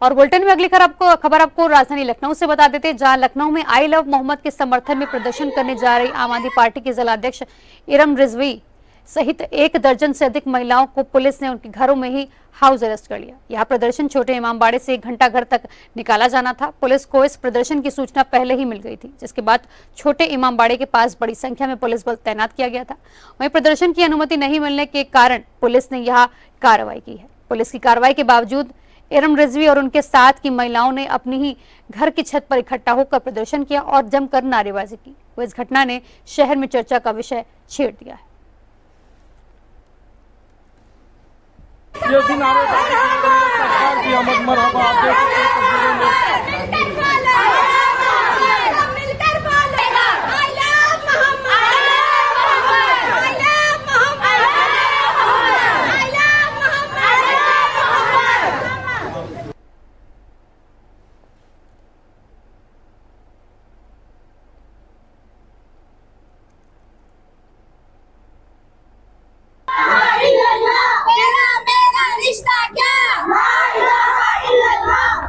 और बुलेटिन में अगली खबर आपको राजधानी लखनऊ से बता देते हैं, जहां लखनऊ में आई लव मोहम्मद के समर्थन में प्रदर्शन करने जा रही आम आदमी पार्टी की जिला अध्यक्ष इरम रिजवी सहित 1 दर्जन से अधिक महिलाओं को पुलिस ने उनके घरों में ही हाउस अरेस्ट कर लिया। यह प्रदर्शन छोटे इमामबाड़े से 1 घंटा घर तक निकाला जाना था। पुलिस को इस प्रदर्शन की सूचना पहले ही मिल गई थी, जिसके बाद छोटे इमामबाड़े के पास बड़ी संख्या में पुलिस बल तैनात किया गया था। वहीं प्रदर्शन की अनुमति नहीं मिलने के कारण पुलिस ने यह कार्रवाई की है। पुलिस की कार्रवाई के बावजूद इरम रिजवी और उनके साथ की महिलाओं ने अपनी ही घर की छत पर इकट्ठा होकर प्रदर्शन किया और जमकर नारेबाजी की। इस घटना ने शहर में चर्चा का विषय छेड़ दिया है। ये भी नारेबाजी की सरकार की आमद मरहबा, आप देख